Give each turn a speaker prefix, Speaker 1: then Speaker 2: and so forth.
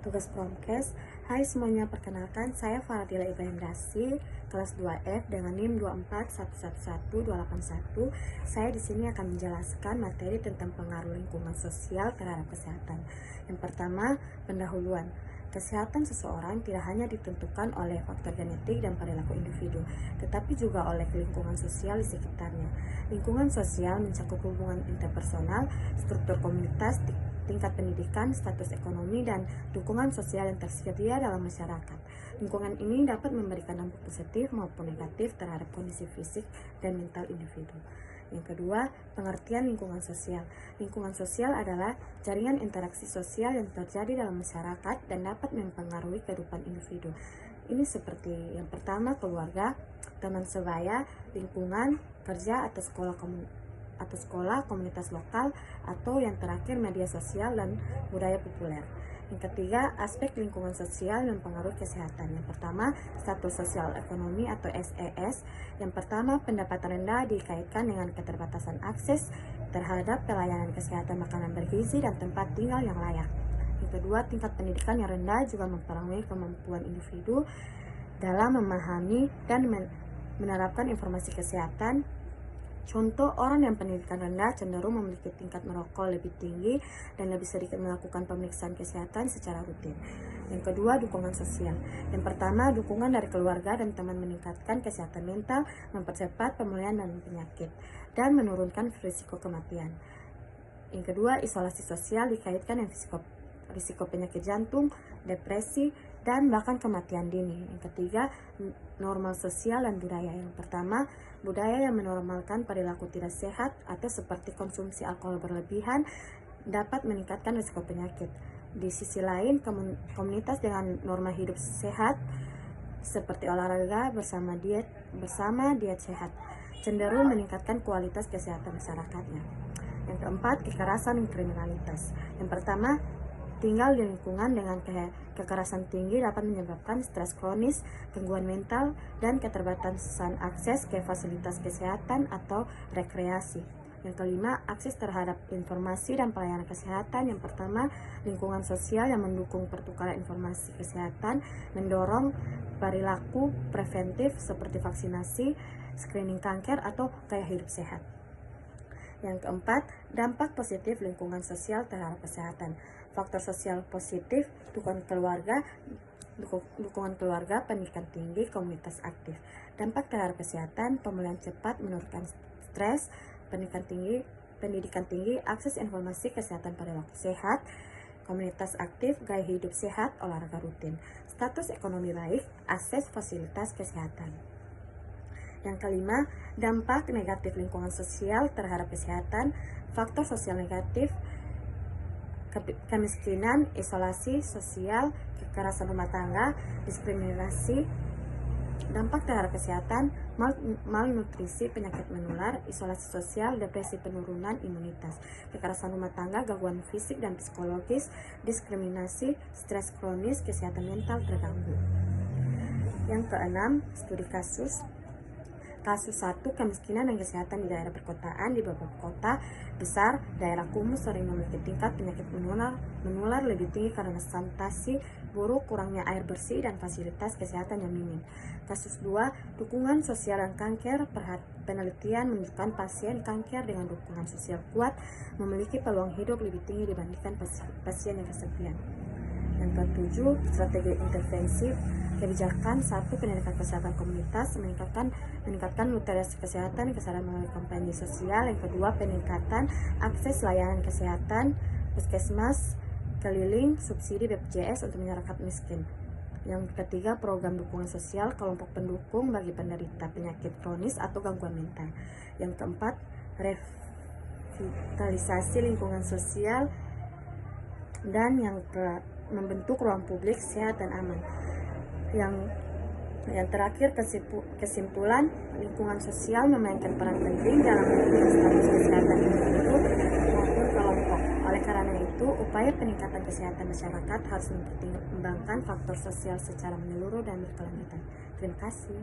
Speaker 1: Tugas Promkes. Hai semuanya, perkenalkan saya Faradila Ibrahim Dasi, kelas 2F dengan NIM 241112881. Saya di sini akan menjelaskan materi tentang pengaruh lingkungan sosial terhadap kesehatan. Yang pertama, pendahuluan. Kesehatan seseorang tidak hanya ditentukan oleh faktor genetik dan perilaku individu, tetapi juga oleh lingkungan sosial di sekitarnya. Lingkungan sosial mencakup hubungan interpersonal, struktur komunitas, tingkat pendidikan, status ekonomi, dan dukungan sosial yang tersedia dalam masyarakat. Lingkungan ini dapat memberikan dampak positif maupun negatif terhadap kondisi fisik dan mental individu. Yang kedua, pengertian lingkungan sosial. Lingkungan sosial adalah jaringan interaksi sosial yang terjadi dalam masyarakat dan dapat mempengaruhi kehidupan individu. Ini seperti yang pertama, keluarga, teman sebaya, lingkungan, kerja atau sekolah, komunitas lokal, atau yang terakhir media sosial dan budaya populer. Yang ketiga, aspek lingkungan sosial dan pengaruh kesehatan. Yang pertama, status sosial ekonomi atau SES. Yang pertama, pendapatan rendah dikaitkan dengan keterbatasan akses terhadap pelayanan kesehatan, makanan bergizi, dan tempat tinggal yang layak. Yang kedua, tingkat pendidikan yang rendah juga mempengaruhi kemampuan individu dalam memahami dan menerapkan informasi kesehatan. Contoh, orang yang pendidikan rendah cenderung memiliki tingkat merokok lebih tinggi dan lebih sedikit melakukan pemeriksaan kesehatan secara rutin. Yang kedua, dukungan sosial. Yang pertama, dukungan dari keluarga dan teman meningkatkan kesehatan mental, mempercepat pemulihan dan penyakit, dan menurunkan risiko kematian. Yang kedua, isolasi sosial dikaitkan dengan risiko penyakit jantung, depresi, dan bahkan kematian dini. Yang ketiga, normal sosial dan budaya. Yang pertama, budaya yang menormalkan perilaku tidak sehat atau seperti konsumsi alkohol berlebihan dapat meningkatkan risiko penyakit. Di sisi lain, komunitas dengan norma hidup sehat seperti olahraga bersama diet sehat cenderung meningkatkan kualitas kesehatan masyarakatnya. Yang keempat, kekerasan dan kriminalitas. Yang pertama, tinggal di lingkungan dengan kekerasan tinggi dapat menyebabkan stres kronis, gangguan mental, dan keterbatasan akses ke fasilitas kesehatan atau rekreasi. Yang kelima, akses terhadap informasi dan pelayanan kesehatan. Yang pertama, lingkungan sosial yang mendukung pertukaran informasi kesehatan, mendorong perilaku preventif seperti vaksinasi, screening kanker, atau gaya hidup sehat. Yang keempat, dampak positif lingkungan sosial terhadap kesehatan. Faktor sosial positif, dukungan keluarga, pendidikan tinggi, komunitas aktif. Dampak terhadap kesehatan, pemulihan cepat, menurunkan stres, pendidikan tinggi, akses informasi kesehatan perilaku sehat, komunitas aktif, gaya hidup sehat, olahraga rutin. Status ekonomi baik, akses fasilitas kesehatan. Yang kelima, dampak negatif lingkungan sosial terhadap kesehatan. Faktor sosial negatif, kemiskinan, isolasi sosial, kekerasan rumah tangga, diskriminasi. Dampak terhadap kesehatan, malnutrisi, penyakit menular, isolasi sosial, depresi, penurunan imunitas, kekerasan rumah tangga, gangguan fisik dan psikologis, diskriminasi, stres kronis, kesehatan mental terganggu. Yang keenam, studi kasus. Kasus 1, kemiskinan dan kesehatan di daerah perkotaan. Di beberapa kota besar, daerah kumuh sering memiliki tingkat penyakit menular lebih tinggi karena sanitasi buruk, kurangnya air bersih, dan fasilitas kesehatan yang minim. Kasus 2, dukungan sosial dan kanker. Penelitian menunjukkan pasien kanker dengan dukungan sosial kuat memiliki peluang hidup lebih tinggi dibandingkan pasien yang kesepian. Yang ketujuh, strategi intervensi kebijakan. 1, pendidikan kesehatan komunitas, meningkatkan literasi kesehatan, kesadaran melalui kampanye sosial. Yang kedua, peningkatan akses layanan kesehatan, puskesmas keliling, subsidi BPJS untuk masyarakat miskin. Yang ketiga, program dukungan sosial kelompok pendukung bagi penderita penyakit kronis atau gangguan mental. Yang keempat, revitalisasi lingkungan sosial, dan yang membentuk ruang publik sehat dan aman. Yang terakhir, kesimpulan, lingkungan sosial memainkan peran penting dalam menentukan status kesehatan individu maupun kelompok. Oleh karena itu, upaya peningkatan kesehatan masyarakat harus mempertimbangkan faktor sosial secara menyeluruh dan berkelanjutan. Terima kasih.